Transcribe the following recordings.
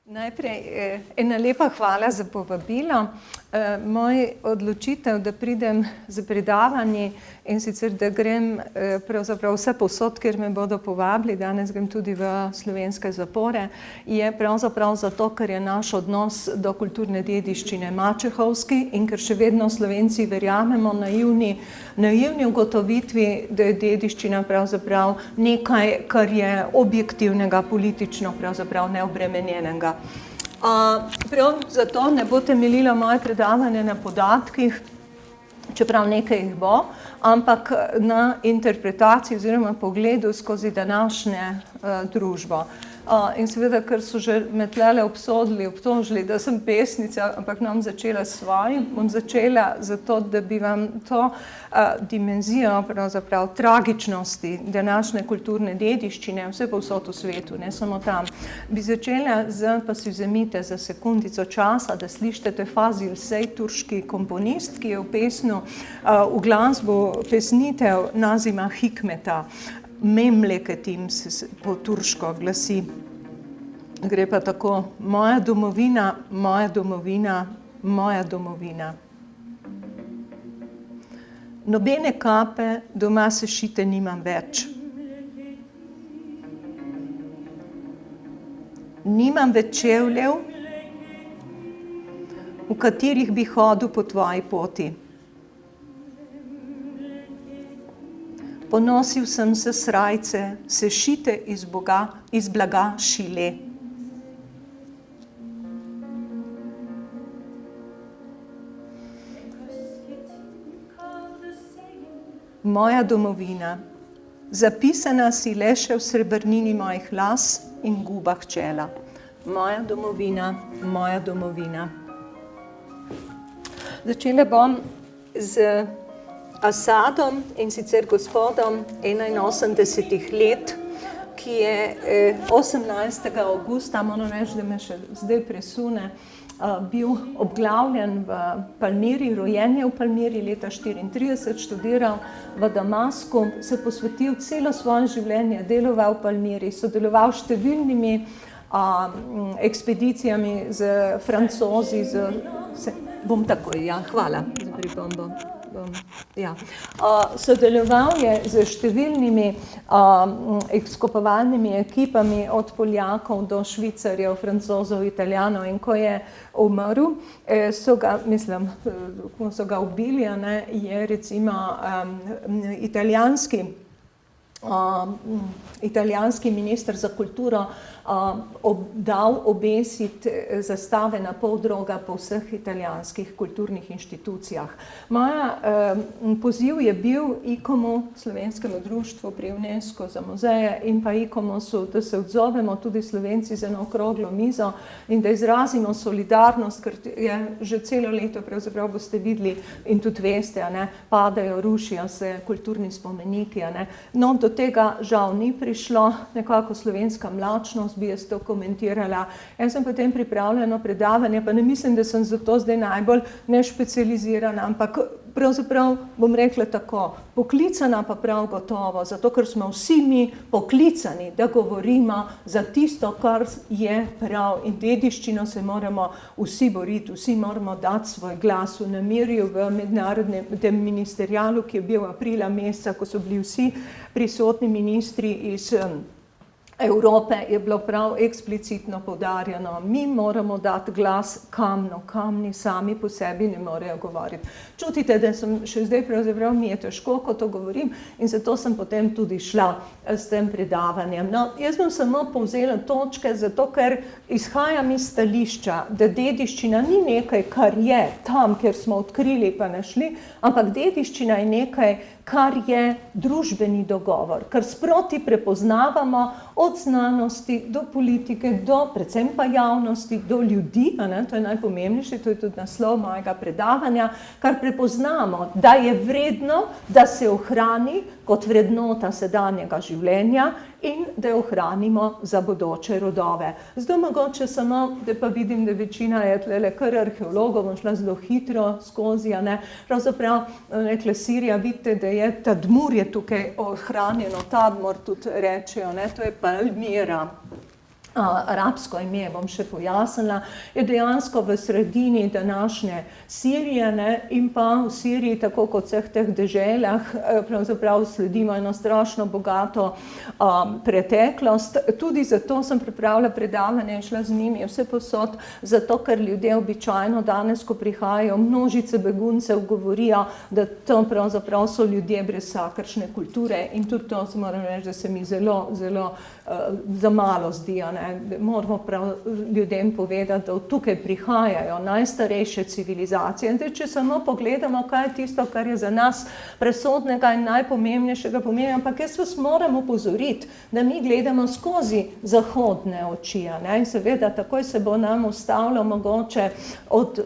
Najprej ena lepa hvala za povabilo. Moj odločitev, da pridem za predavanje in sicer, da grem pravzaprav vse povsod, kjer me bodo povabili, danes grem tudi v slovenske zapore, je pravzaprav zato, ker je naš odnos do kulturne dediščine mačehovski in ker še vedno Slovenci verjamemo naivni ugotovitvi, da je dediščina pravzaprav nekaj, kar je objektivnega, politično pravzaprav neobremenjenega. Prav zato ne bo temeljilo moje predavanje na podatkih, čeprav nekaj jih bo, ampak na interpretaciji oziroma pogledu skozi današnje družbo. In seveda, ker so že me tlele obtožili, da sem pesnica, ampak ne bom začela s svojim, bom začela zato, da bi vam to dimenzijo pravzaprav tragičnosti današnje kulturne dediščine, vse povsod v svetu, ne samo tam, bi začela pa si vzemite za sekundico časa, da slišite Fazil Say, turški komponist, ki je v pesnu, v glasbu pesnitev Nazima Hikmeta, Memleketim se po turško glasi. Gre pa tako: moja domovina, moja domovina, moja domovina. Nobene kape doma sešite nimam več. Nimam več čevljev, v katerih bi hodil po tvoji poti. Ponosil sem se srajce, sešite iz blaga šile. Moja domovina, zapisana si le še v srebrnini mojih las in gubah čela. Moja domovina, moja domovina. Začela bom z Asadom, in sicer gospodom 81 let, ki je 18. avgusta, moram reči, da me še zdaj presune, bil obglavljen v Palmiri, rojen je v Palmiri leta 1934, študiral v Damasku, se posvetil celo svoje življenje, deloval v Palmiri, sodeloval s številnimi ekspedicijami z Francozi, bom takoj, ja, hvala za pripombo. Ja. Sodeloval je z številnimi izkopovalnimi ekipami od Poljakov do Švicarjev, Francozov, Italijanov, in ko je umrl, so ga ubili, je recimo italijanski minister za kulturo dal obesiti zastave na poldroga po vseh italijanskih kulturnih inštitucijah. Moja poziv je bil ICOM-u, Slovenskemu društvu pri UNESCO za muzeje, in pa ICOM-u, da se odzovemo tudi Slovenci z eno okroglo mizo in da izrazimo solidarnost, ker je že celo leto, pravzaprav boste videli in tudi veste, padajo, rušijo se kulturni spomeniki. No, do tega žal ni prišlo, nekako slovenska mlačnost, bi jaz to komentirala. Jaz sem potem pripravljeno predavanje, pa ne mislim, da sem zato zdaj najbolj nešpecializirana, ampak pravzaprav bom rekla tako, poklicana pa prav gotovo, zato ker smo vsi mi poklicani, da govorimo za tisto, kar je prav, in dediščino se moramo vsi boriti, vsi moramo dati svoj glas. V Namirju, v mednarodnem ministerialu, ki je bil aprila meseca, ko so bili vsi prisotni ministri iz Evrope, je bilo prav eksplicitno poudarjeno, mi moramo dati glas kamnu, kamni sami po sebi ne morejo govoriti. Čutite, da sem še zdaj pravzaprav mi je težko, ko to govorim, in zato sem potem tudi šla s tem predavanjem. No, jaz bom samo povzela točke, zato ker izhajam iz stališča, da dediščina ni nekaj, kar je tam, kjer smo odkrili pa našli, ampak dediščina je nekaj, kar je družbeni dogovor, kar sproti prepoznavamo od znanosti do politike, predvsem pa javnosti, do ljudi, to je najpomembnejše, to je tudi naslov mojega predavanja, kar prepoznamo, da je vredno, da se ohrani kot vrednota sedanjega življenja in da jo ohranimo za bodoče rodove. Zdaj mogoče samo, da pa vidim, da večina je tlele kar arheologov, bom šla zelo hitro skozi, pravzaprav rekla Sirija, vidite, da je Tadmur je tukaj ohranjeno, Tadmor tudi rečejo, to je Palmira. arabsko ime, bom še pojasnila, je dejansko v sredini današnje Sirije, ne, in pa v Siriji, tako kot vseh teh deželah, pravzaprav sledimo eno strašno bogato preteklost. Tudi zato sem pripravila predavanje in šla z njimi vse posod, zato ker ljudje običajno danes, ko prihajajo množice beguncev, govorijo, da to pravzaprav so ljudje brez vsakršne kulture, in tudi to moram reči, da se mi zelo, zelo za malo zdi, ne. Moramo prav ljudem povedati, da od tukaj prihajajo najstarejše civilizacije. In če samo pogledamo, kaj je tisto, kar je za nas presodnega in najpomembnejšega pomena, ampak jaz vas moram opozoriti, da mi gledamo skozi zahodne oči, ne. In seveda takoj se bo nam ustavilo mogoče od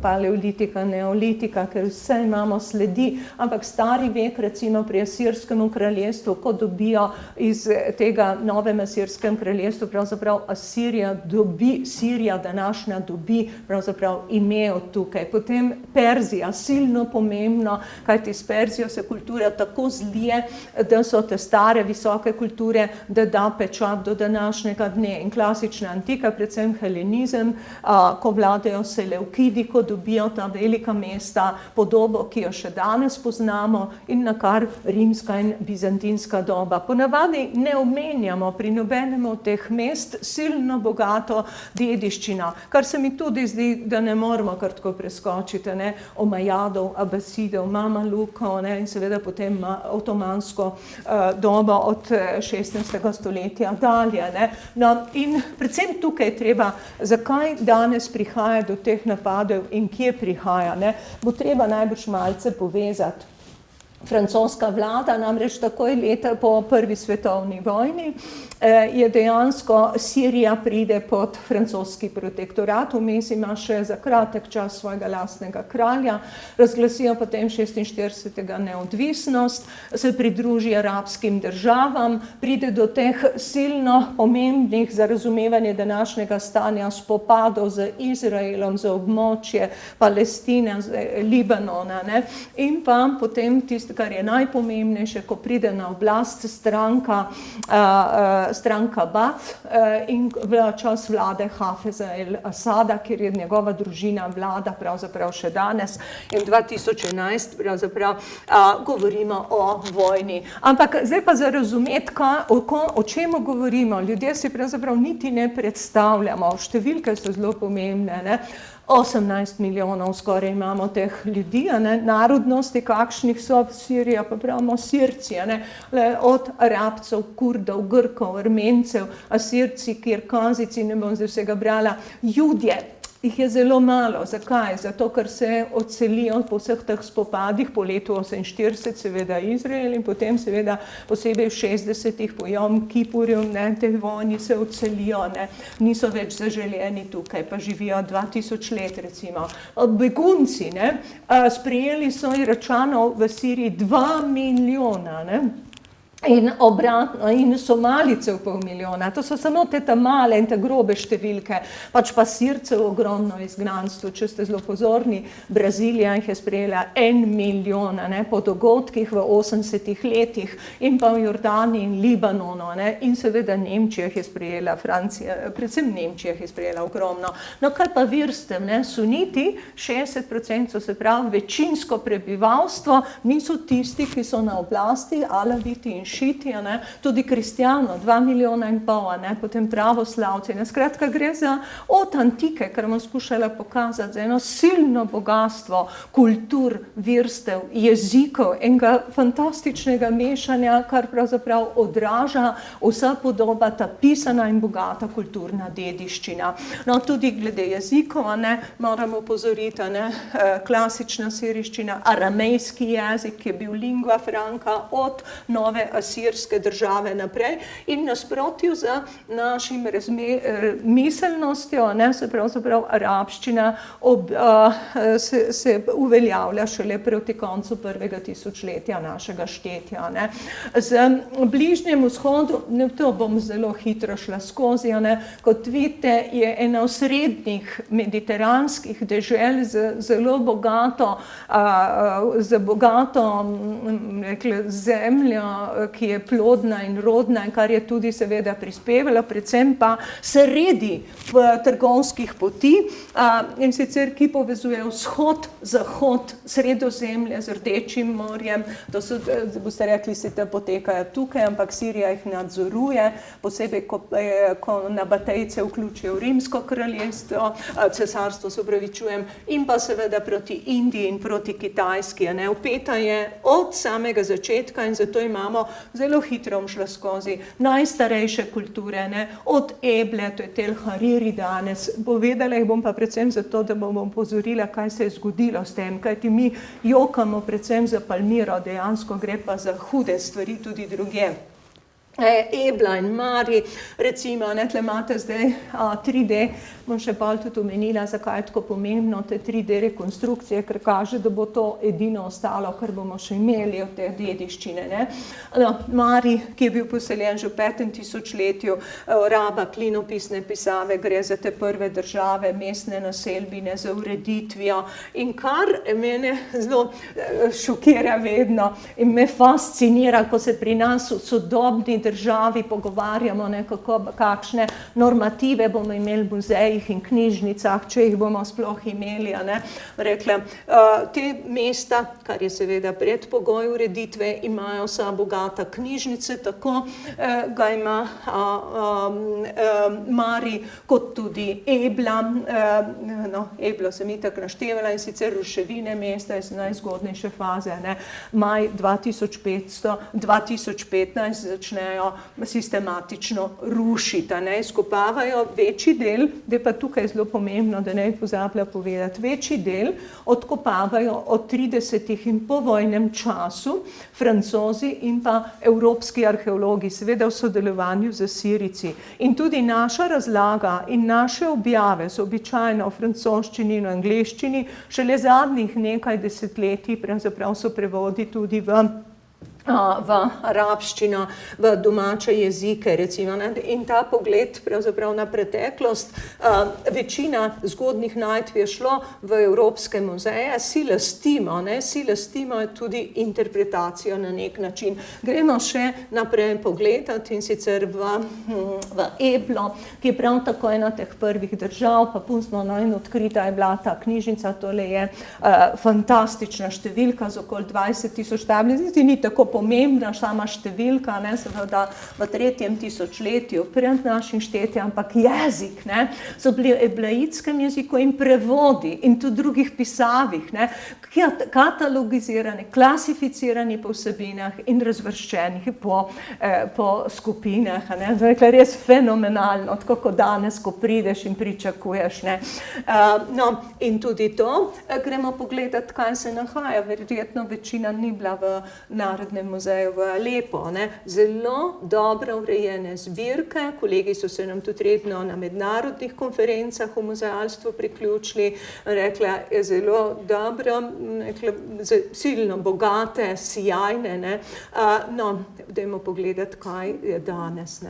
paleolitika, neolitika, ker vse imamo sledi, ampak stari vek, recimo pri Asirskemu kraljestvu, ko dobijo iz tega novem Asirskem kraljestvu, pravzaprav Asirija dobi, Sirija današnja dobi pravzaprav ime od tukaj. Potem Perzija, silno pomembno, kajti s Perzijo se kultura tako zlije, da so te stare visoke kulture, da da pečat do današnjega dne. In klasična antika, predvsem helenizem, ko vladajo Seleukidi, ko dobijo ta velika mesta, podobo, ki jo še danes poznamo, in na kar rimska in bizantinska doba. Ponavadi ne omenjamo pri nobenem od teh mest silno bogato dediščino, kar se mi tudi zdi, da ne moramo kar tako preskočiti, ne, Omajadov, Abasidov, Mamalukov, ne, in seveda potem otomansko dobo od 16. stoletja dalje, ne. No, in predvsem tukaj treba, zakaj danes prihaja do teh napadov in kje prihaja, ne, bo treba najbrž malce povezati. Francoska vlada, namreč takoj leta po prvi svetovni vojni, je dejansko Sirija pride pod francoski protektorat, vmes ima še za kratek čas svojega lastnega kralja, razglasijo potem 46. neodvisnost, se pridruži arabskim državam, pride do teh silno pomembnih za razumevanje današnjega stanja spopadov z Izraelom, za območje Palestine, Libanona, ne, in pa potem tisto, kar je najpomembnejše, ko pride na oblast stranka Baath in v čas vlade Hafeza el-Asada, kjer je njegova družina vlada pravzaprav še danes, in 2011 pravzaprav govorimo o vojni. Ampak zdaj pa za razumeti, o čemu govorimo, ljudje si pravzaprav niti ne predstavljamo, številke so zelo pomembne, ne. 18 milijonov skoraj imamo teh ljudi, ne, narodnosti, kakšnih so v Siriji, pa pravimo Sirci, ne, od Arabcev, Kurdov, Grkov, Armencev, Asirci, Kirkazici, ne bom zdaj vsega brala, Judje. Jih je zelo malo. Zakaj? Zato, ker se odselijo po vseh teh spopadih po letu 48, seveda Izrael, in potem seveda posebej v 60-ih po Jom Kipurju, ne, te vojni se odselijo, ne, niso več zaželjeni tukaj, pa živijo 2000 let recimo. Begunci, ne, sprejeli so Iračanov v Siriji 2 milijona, ne. In obratno, in Somalicev 500 000, to so samo te male in te grobe številke, pač pa Sircev ogromno izgnanstvo, če ste zelo pozorni, Brazilija jih je sprejela 1 milijon, ne, po dogodkih v 80-ih letih, in pa v Jordaniji in Libanonu, ne, in seveda Nemčija jih je sprejela, Francija, predvsem Nemčija jih je sprejela ogromno. No, kar pa virstem, ne, suniti, 60%, se pravi, večinsko prebivalstvo, niso tisti, ki so na oblasti, alaviti in šiti, ne, tudi kristjano, 2,5 milijona, ne, potem pravoslavci. Skratka, gre za od antike, kar bom skušala pokazati, za eno silno bogatstvo kultur, virstev, jezikov, enega fantastičnega mešanja, kar pravzaprav odraža vsa podoba, ta pisana in bogata kulturna dediščina. No, tudi glede jezikov, ne, moramo opozoriti, ne, klasična siriščina, aramejski jezik, ki je bil lingua franca od nove asirske države naprej, in nasprotju z našim miselnostjo, ne, se pravzaprav arabščina se uveljavlja šele proti koncu prvega tisočletja našega štetja, ne. Z Bližnjem vzhodu, ne, to bom zelo hitro šla skozi, ne, kot vidite, je ena osrednjih mediteranskih dežel z zelo bogato, rekla, zemljo, ki je plodna in rodna in kar je tudi seveda prispevala, predvsem pa sredi trgovskih poti, in sicer ki povezuje vzhod, zahod, Sredozemlje z Rdečim morjem. To so, boste rekli, si te potekajo tukaj, ampak Sirija jih nadzoruje, posebej, ko nabatejce vključijo v Rimsko kraljestvo, cesarstvo, se opravičujem, in pa seveda proti Indiji in proti Kitajski. Vpeta je od samega začetka in zato imamo zelo hitro šla skozi najstarejše kulture, od Eble, to je Tel Hariri danes. Povedala jih bom pa predvsem zato, da bom opozorila, kaj se je zgodilo s tem, kajti mi jokamo predvsem za Palmiro, dejansko gre pa za hude stvari tudi drugje. Ebla in Mari, recimo, tle imate zdaj 3D, bom še bolj tudi omenila, zakaj je tako pomembno te 3D rekonstrukcije, ker kaže, da bo to edino ostalo, kar bomo še imeli od te dediščine. Mari, ki je bil poseljen že v 5. tisočletju, raba klinopisne pisave, gre za te prve države, mestne naselbine za ureditvijo in kar mene zelo šokira vedno in me fascinira, ko se pri nas v sodobni državi pogovarjamo, kakšne normative bomo imeli v muzejih in knjižnicah, če jih bomo sploh imeli. Rekla, te mesta, kar je seveda predpogoj ureditve, imajo vsa bogata knjižnice, tako ga ima Mari kot tudi Ebla. Eblo sem itak naštevala in sicer ruševine mesta iz najzgodnejše faze. Maj 2015 začnejo sistematično rušiti, izkopavajo večji del, da je pa tukaj zelo pomembno, da ne pozablja povedati, večji del odkopavajo od 30 in po vojnem času Francozi in pa evropski arheologi, seveda v sodelovanju z Sirijci. In tudi naša razlaga in naše objave so običajno v francoščini in v angleščini, šele zadnjih nekaj desetletij, pravzaprav so prevodi tudi v arabščino, v domače jezike, recimo. In ta pogled pravzaprav na preteklost, večina zgodnih najdb je šlo v evropske muzeje, si lastimo tudi interpretacijo na nek način. Gremo še naprej pogledati in sicer v Eblo, ki je prav tako ena teh prvih držav, pa pustimo, in odkrita je bila ta knjižnica, tole je fantastična številka z okoli 20.000 tablic, ni tako pomembna sama številka, seveda v 3. tisočletju pred našim štetjem, ampak jezik, so bili v eblaitskem jeziku in prevodi in tudi drugih pisavih, katalogizirani, klasificirani po vsebinah in razvrščenih po skupinah. Res fenomenalno, tako kot danes, ko prideš in pričakuješ. In tudi to, gremo pogledati, kaj se nahaja. Verjetno večina ni bila v Narodnem muzeju v Alepo. Zelo dobro urejene zbirke, kolegi so se nam tudi redno na mednarodnih konferencah v muzealstvu priključili, rekla je zelo dobro, silno bogate, sijajne. Dajmo pogledati, kaj je danes.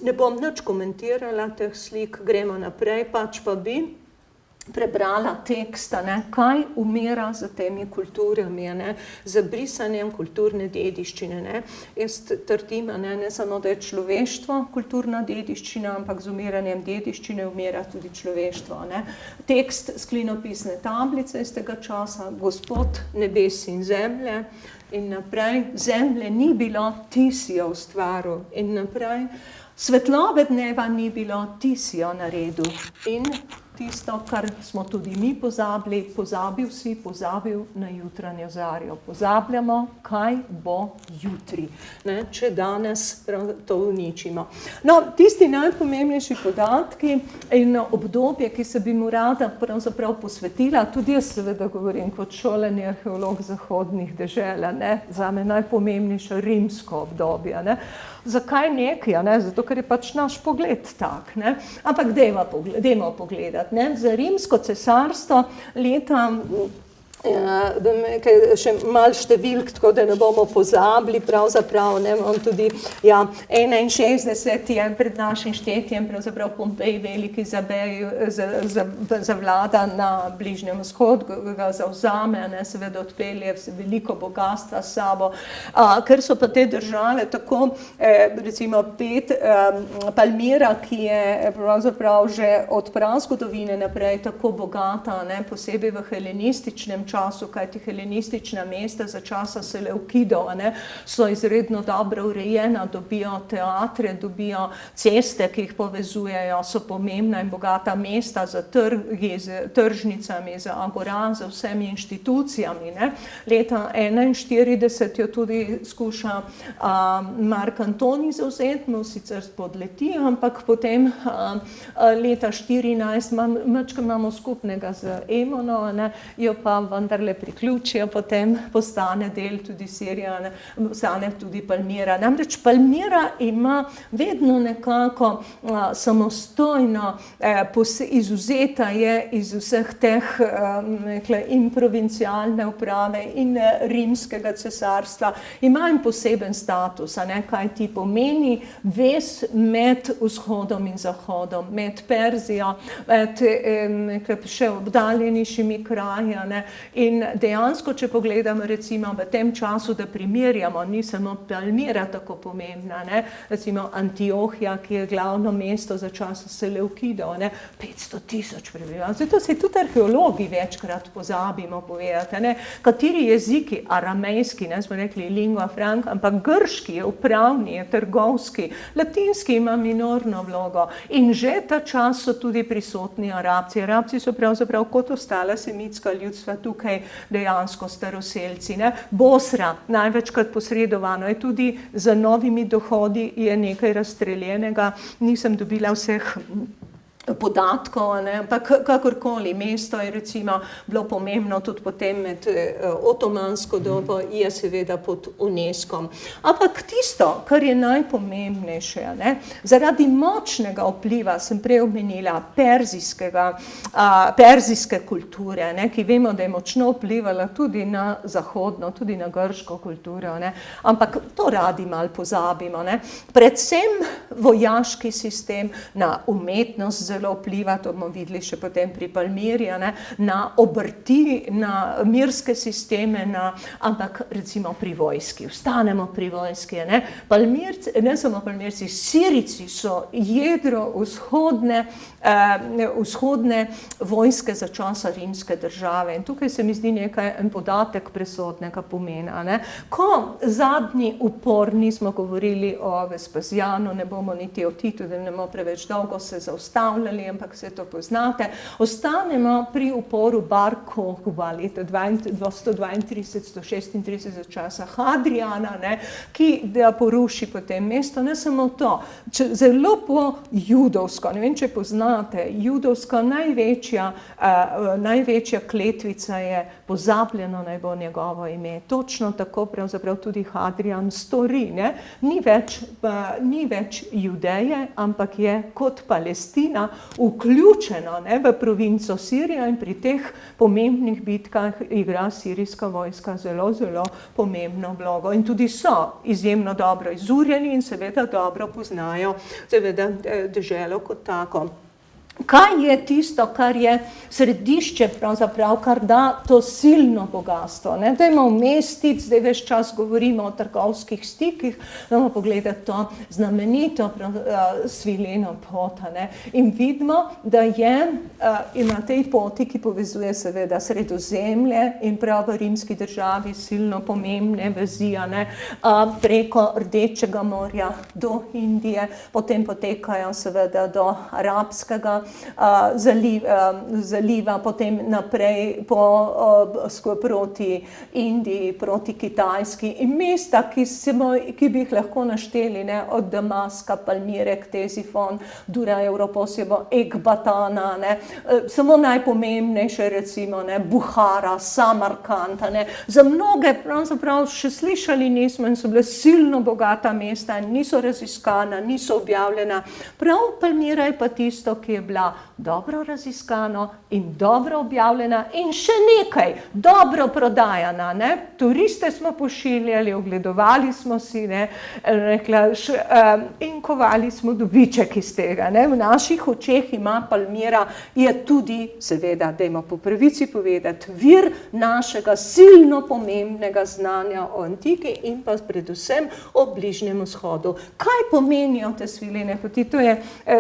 Ne bom nič komentirala teh slik, gremo naprej, pač pa bi prebrala teksta, kaj umira za temi kulturami, za brisanjem kulturne dediščine. Jaz trdim, ne samo, da je človeštvo kulturna dediščina, ampak z umiranjem dediščine umira tudi človeštvo. Tekst s klinopisne tablice iz tega časa, Gospod nebes in zemlje, in naprej, zemlje ni bilo, ti si jo ustvaril, in naprej, svetlobe dneva ni bilo, ti si jo naredil, in tisto, kar smo tudi mi pozabili, pozabil na jutranjo zarjo. Pozabljamo, kaj bo jutri, če danes to uničimo. Tisti najpomembnejši podatki in obdobje, ki se bi mu rada pravzaprav posvetila, tudi jaz seveda govorim kot šoleni arheolog zahodnih dežel, zame najpomembnejše rimsko obdobje. Zakaj nekaj? Zato, ker je pač naš pogled tak. Ampak dajmo pogledati. Za rimsko cesarstvo leta še malo številk, tako da ne bomo pozabili, pravzaprav, ne, on tudi, 61 je pred našim štetjem, pravzaprav Pompej veliki zavlada na Bližnjem vzhodu, ga zavzame, ne, seveda odpelje veliko bogatstva s sabo, ker so pa te države tako, recimo Palmira, ki je pravzaprav že od prazgodovine naprej tako bogata, ne, posebej v helenističnem času, kajti helenistična mesta za časa Seleukidov, ne, so izredno dobro urejena, dobijo teatre, dobijo ceste, ki jih povezujejo, so pomembna in bogata mesta za trgi, z tržnicami, za agora, za vsemi inštitucijami, ne. Leta 41 jo tudi skuša Mark Antoni zavzeti, mu sicer spodleti, ampak potem leta 14 imamo skupnega z Emono, ne, jo pa vendarle priključijo, potem postane del tudi Sirija, ne, postane tudi Palmira. Namreč Palmira ima vedno nekako samostojno, izvzeta je iz vseh teh in provincialne uprave in rimskega cesarstva, ima in poseben status, ne, kaj ti pomeni vez med vzhodom in zahodom, med Perzijo, med še oddaljenejšimi kraji, ne, in dejansko, če pogledamo recimo v tem času, da primerjamo, ni samo Palmira tako pomembna, ne, recimo Antiohija, ki je glavno mesto za časa Seleukidov, ne, 500,000 prebivalcev, to se tudi arheologi večkrat pozabimo povedati, ne, kateri jeziki, aramejski, ne, smo rekli lingua franca, ampak grški je upravni, je trgovski, latinski ima minorno vlogo in že ta čas so tudi prisotni Arabci. Arabci so pravzaprav kot ostala semitska ljudstva tukaj dejansko staroselci, ne. Bosra, največkrat posredovano, je tudi z novimi dohodi je nekaj razstreljenega, nisem dobila vseh podatkov, ne, ampak kakorkoli, mesto je recimo bilo pomembno tudi potem med otomansko dobo, je seveda pod UNESCO. Ampak tisto, kar je najpomembnejše, ne, zaradi močnega vpliva, sem prej omenila, perzijske kulture, ne, ki vemo, da je močno vplivala tudi na zahodno, tudi na grško kulturo, ne, ampak to radi malo pozabimo, ne. Predvsem vojaški sistem, na umetnost zelo vpliva, to bomo videli še potem pri Palmiri, ne, na obrti, na mirske sisteme, ampak recimo pri vojski, ostanemo pri vojski, ne. Palmirci, ne samo Palmirci, Sirijci so jedro vzhodne vojske za časa rimske države in tukaj se mi zdi en podatek presodnega pomena, ne. Ko zadnji upor, nismo govorili o Vespasianu, ne bomo niti o Titu, da ne bomo preveč dolgo se zaustavljali, ampak vse to poznate, ostanemo pri uporu Bar Kokhba leta 232-136 za časa Hadriana, ne, ki da poruši potem mesto, ne samo to, zelo po judovsko, ne vem, če poznate, judovska največja kletvica je pozabljeno naj bo njegovo ime, točno tako pravzaprav tudi Hadrian stori, ne, ni več Judeje, ampak je kot Palestina vključeno, ne, v provinco Sirija in pri teh pomembnih bitkah igra sirijska vojska zelo, zelo pomembno vlogo in tudi so izjemno dobro izurjeni in seveda dobro poznajo seveda deželo kot tako. Kaj je tisto, kar je središče pravzaprav, kar da to silno bogatstvo, ne? Dajmo umestiti, zdaj ves čas govorimo o trgovskih stikih, dajmo pogledati to znamenito svileno pot, ne? In vidimo, da je na tej poti, ki povezuje seveda Sredozemlje in prav v rimski državi silno pomembne vezi, ne? Preko Rdečega morja do Indije, potem potekajo seveda do Arabskega zaliva, potem naprej proti Indiji, proti Kitajski in mesta, ki bi jih lahko našteli, ne, od Damaska, Palmire, Ktesifon, Dura Europosjevo, Ekbatana, ne, samo najpomembnejše recimo, ne, Buhara, Samarkand, ne, za mnoge pravzaprav še slišali nismo in so bile silno bogata mesta in niso raziskana, niso objavljena. Prav Palmira je pa tisto, ki je bila bila dobro raziskana in dobro objavljena in še nekaj, dobro prodajana. Ne? Turiste smo pošiljali, ogledovali smo si, ne? In kovali smo dobiček iz tega. Ne? V naših očeh ima Palmira, je tudi, seveda, dajmo po pravici povedati, vir našega silno pomembnega znanja o antiki in pa predvsem o Bližnjem vzhodu. Kaj pomenijo te svilene poti? To je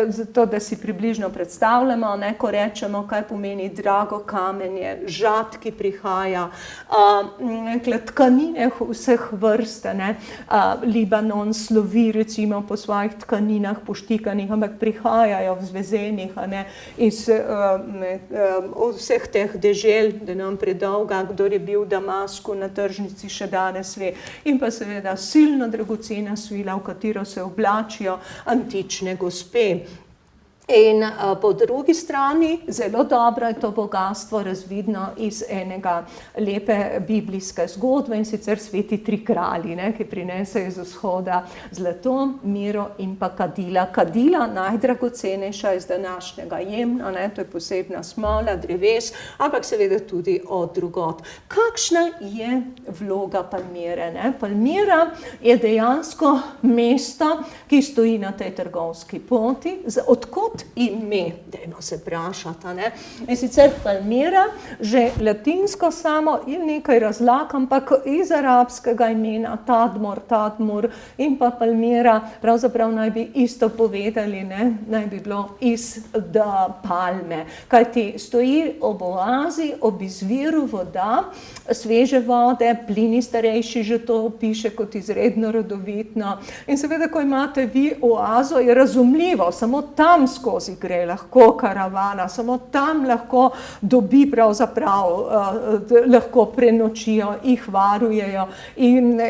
zato, da si približno predstavljamo, ne, ko rečemo, kaj pomeni drago kamenje, žad, ki prihaja, tkanine vseh vrst, ne, Libanon slovi recimo po svojih tkaninah poštikanih, ampak prihajajo v zvezenih, ne, iz vseh teh dežel, da nam predolga, kdor je bil v Damasku na tržnici, še danes ve. In pa seveda silno dragocena svila, v katero se oblačijo antične gospe. In po drugi strani, zelo dobro je to bogatstvo razvidno iz enega lepe biblijske zgodbe, in sicer sveti tri kralji, ne, ki prinesejo iz vzhoda zlato, miro in pa kadila. Kadila, najdragocenejša iz današnjega jemna, ne, to je posebna smola, dreves, ampak seveda tudi od drugod. Kakšna je vloga Palmire? Ne? Palmira je dejansko mesto, ki stoji na tej trgovski poti, odkot ime, dajmo se vprašati, ne. In sicer Palmira, že latinsko samo je nekaj razlag, ampak iz arabskega imena Tadmor in pa Palmira, pravzaprav naj bi isto povedali, ne, naj bi bilo iz palme, kajti stoji ob oazi, ob izviru voda, sveže vode, Plini starejši že to piše kot izredno rodovitno. In seveda, ko imate vi oazo, je razumljivo, samo tam skozi gre lahko karavana, samo tam lahko dobi pravzaprav, lahko prenočijo, jih varujejo in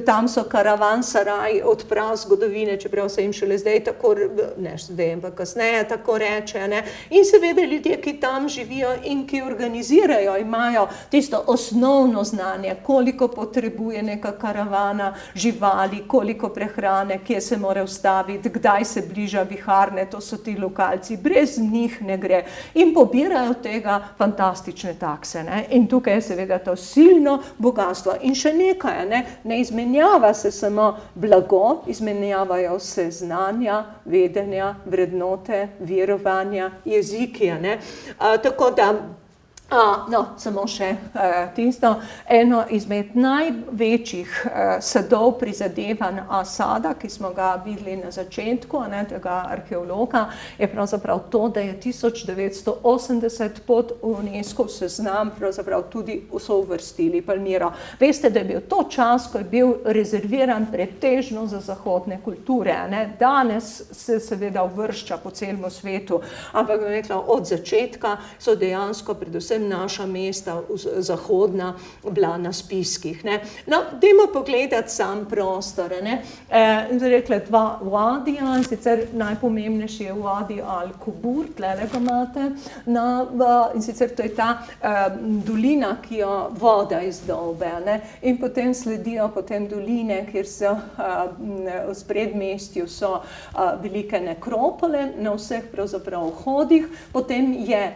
tam so karavansaraji od prav zgodovine, čeprav se jim šele zdaj tako, ne zdaj, ampak kasneje tako reče, ne. In seveda ljudje, ki tam živijo in ki organizirajo, imajo tisto osnovno znanje, koliko potrebuje neka karavana živali, koliko prehrane, kje se mora ustaviti, kdaj se bliža viharne, to so ti lokalci, brez njih ne gre. In pobirajo tega fantastične takse. Ne? In tukaj je seveda to silno bogatstvo. In še nekaj, ne izmenjava se samo blago, izmenjavajo se znanja, vedenja, vrednote, verovanja, jeziki. Tako da samo še tisto, eno izmed največjih sadov prizadevanj Asada, ki smo ga videli na začetku, tega arheologa, je pravzaprav to, da je 1980 pod UNESCO seznam pravzaprav tudi so uvrstili Palmiro. Veste, da je bil to čas, ko je bil rezerviran pretežno za zahodne kulture. Danes se seveda uvršča po celem svetu, ampak od začetka so dejansko predvsem naša mesta zahodna bila na spiskih. No, dajmo pogledati sam prostor. Rekla dva wadija, sicer najpomembnejši je Wadi al-Kubur, tlele ga imate, in sicer to je ta dolina, ki jo voda izdolbe. In potem sledijo potem doline, kjer so v predmestju so velike nekropole na vseh pravzaprav vhodih, potem je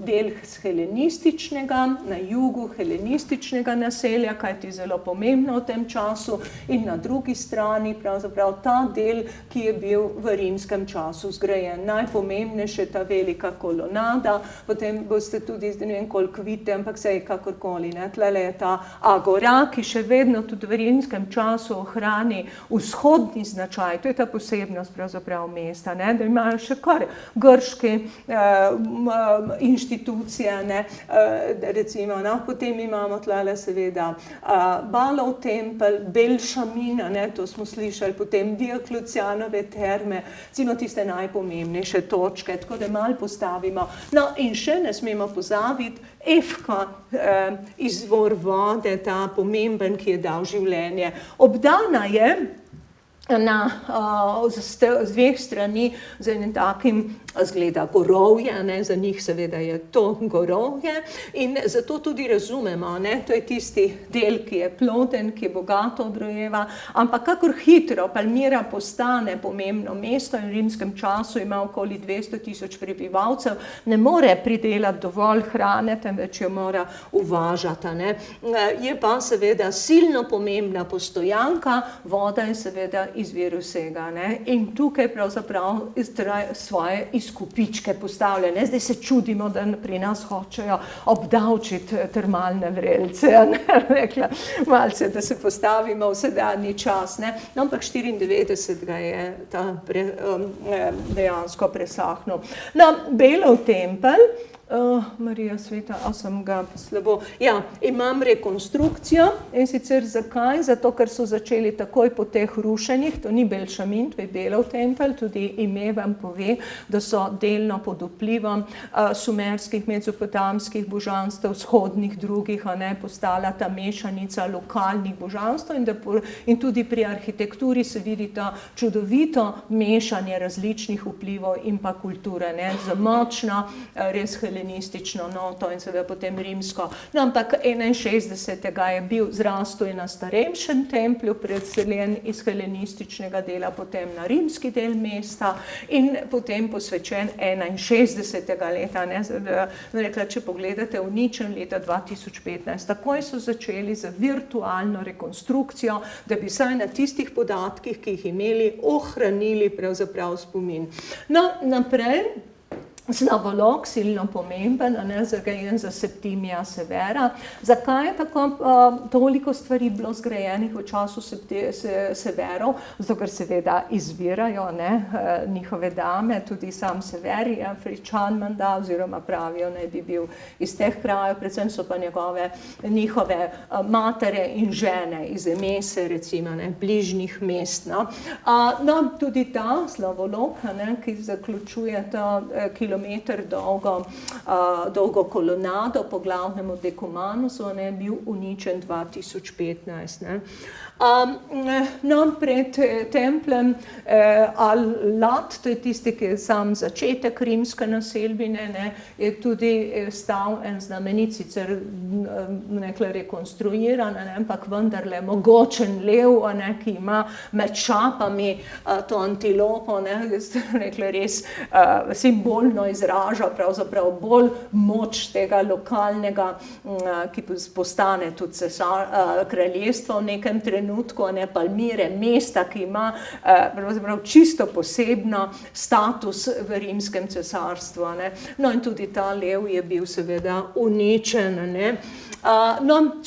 del helenističnega, na jugu helenističnega naselja, kajti zelo pomembno v tem času, in na drugi strani pravzaprav ta del, ki je bil v rimskem času zgrajen. Najpomembnejša ta velika kolonada, potem boste tudi, ne vem koliko vidite, ampak sej kakorkoli, tlele je ta agora, ki še vedno tudi v rimskem času ohrani vzhodni značaj, to je ta posebnost pravzaprav mesta, da imajo še kar grške inštitucije, recimo, potem imamo tlele seveda Balov tempelj, Belšamin, to smo slišali, potem Dioklecianove terme, recimo tiste najpomembnejše točke, tako da malo postavimo. No in še ne smemo pozabiti Efka, izvor vode, ta pomemben, ki je dal življenje. Obdana je z dveh strani z enim takim zgleda gorovje, za njih seveda je to gorovje in zato tudi razumemo, to je tisti del, ki je ploden, ki je bogato obrojeva, ampak kakor hitro Palmira postane pomembno mesto in v rimskem času ima okoli 200.000 prebivalcev, ne more pridelati dovolj hrane, temveč jo mora uvažati. Je pa seveda silno pomembna postojanka, voda je seveda izvir vsega. In tukaj pravzaprav svoje izkupičke postavlja. Zdaj se čudimo, da pri nas hočejo obdavčiti termalne vrelce. Rekla, malce, da se postavimo v sedanji čas. Ampak 94 ga je ta dejansko presahnil. Belov tempelj, Marija Sveta, a sem ga slabo. Ja, imam rekonstrukcijo in sicer zakaj? Zato, ker so začeli takoj po teh rušenjih, to ni Belšamin, to je Belov tempelj, tudi ime vam pove, da so delno pod vplivom sumerskih, mezopotamskih božanstev, vzhodnih drugih, postala ta mešanica lokalnih božanstev in tudi pri arhitekturi se vidi ta čudovito mešanje različnih vplivov in pa kulture, z močno, res helenistično noto in seveda potem rimsko. Ampak 61. je bil zrastel na starejšem templju, predseljen iz helenističnega dela potem na rimski del mesta in potem posvečen 61. leta. Rekla, če pogledate, uničen leta 2015. Takoj so začeli z virtualno rekonstrukcijo, da bi saj na tistih podatkih, ki jih imeli, ohranili pravzaprav spomin. Naprej, Slavolok, silno pomemben, zgrajen za Septimija Severa. Zakaj je tako toliko stvari bilo zgrajenih v času Severov? Zato, ker seveda izvirajo njihove dame, tudi sam Sever je Afričan menda, oziroma pravijo, naj bi bil iz teh krajev, predvsem so pa njihove matere in žene iz Emese, recimo, bližnjih mest. Tudi ta Slavolok, ki zaključuje ta kilometer dolgo kolonado po glavnemu Decumanusu, je bil uničen 2015. Pred templjem Al-Lat, to je tisti, ki je sam začetek rimske naselbine, je tudi stal en znamenit, sicer rekonstruiran, ampak vendarle mogočen lev, ki ima med šapami to antilopo, res simbolno izraža pravzaprav bolj moč tega lokalnega, ki postane tudi kraljestvo v nekem trenutku, Palmire, mesta, ki ima pravzaprav čisto posebno status v rimskem cesarstvu. In tudi ta lev je bil seveda uničen.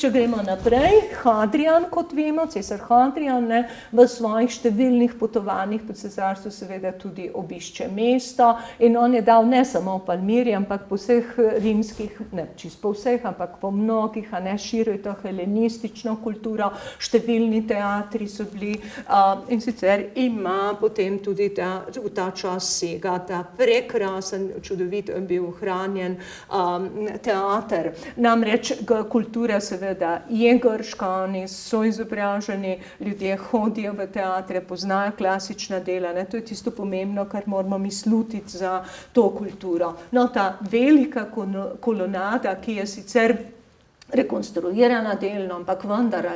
Če gremo naprej, Hadrian, kot vemo, cesar Hadrian, v svojih številnih potovanjih po cesarstvu seveda tudi obišče mesto in on je dal ne samo v Palmiri, ampak po vseh rimskih, ne čisto po vseh, ampak po mnogih, širil to helenistično kulturo, številni teatri so bili in sicer ima potem tudi v ta čas sega ta prekrasen, čudovito je bil ohranjen teater. Namreč kultura seveda je grška, oni so izobraženi, ljudje hodijo v teatre, poznajo klasična dela, to je tisto pomembno, kar moramo misliti za to kulturo. Ta velika kolonada, ki je sicer rekonstruirana delno, ampak vendar